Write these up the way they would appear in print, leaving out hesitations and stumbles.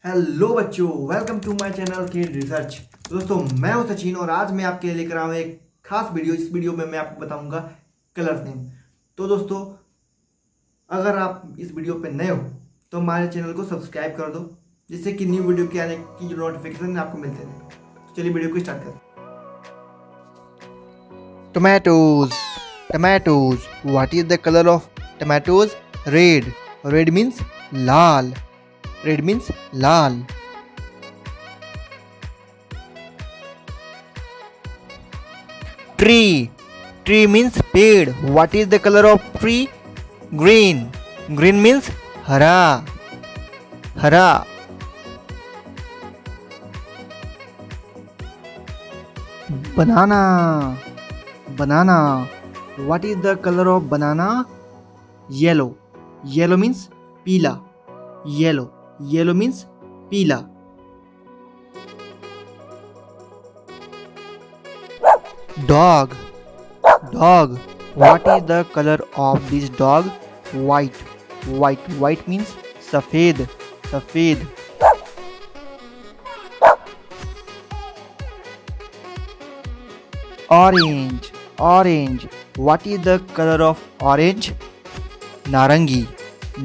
Hello बच्चों, welcome to my channel के research. दोस्तों, मैं हूं सचिन और आज मैं आपके लिए लेकर आया हूं एक खास वीडियो। इस वीडियो में मैं आपको बताऊंगा कलर नेम। तो दोस्तों, अगर आप इस वीडियो पे नए हो तो हमारे चैनल को सब्सक्राइब कर दो, जिससे कि न्यू वीडियो के आने की जो नोटिफिकेशन आपको मिलते रहे। तो चलिए वीडियो को स्टार्ट करें। Tomatoes. Tomatoes. What is the color of tomatoes? Red. Red means lal. Red means lal. Tree. Tree means पेड़. What is the color of tree? Green. Green means हरा. हरा. Banana. Banana. What is the color of banana? Yellow. Yellow means पीला. Yellow. Yellow means पीला. Dog. Dog. What is the color of this dog? White. White. White means सफेद. सफेद. Orange. Orange. What is the color of orange? Narangi.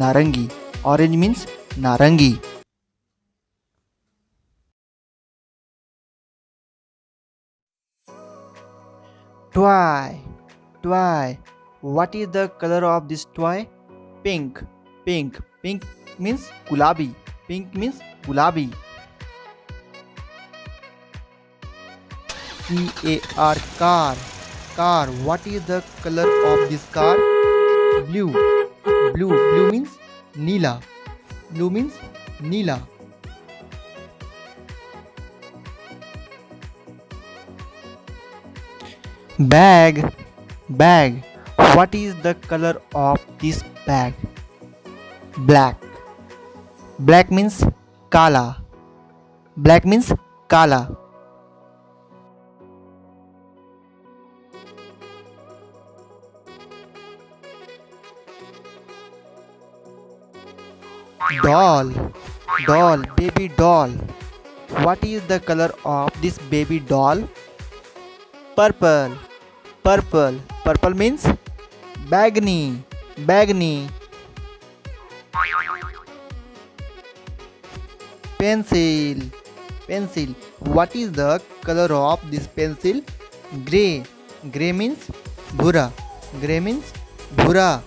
Narangi. Orange means narangi. Toy. Toy. What is the color of this toy? Pink. Pink. Pink means gulabi. Pink means gulabi. car. Car. Car. What is the color of this car? Blue. Blue. Blue means Neela. Blue means Neela. Bag. Bag. What is the color of this bag? Black. Black means kala. Black means kala. Doll. Doll. Baby doll. What is the color of this baby doll? Purple. Purple. Purple means bagni. Bagni. Pencil. Pencil. What is the color of this pencil? Gray. Gray means bhura. Gray means bhura.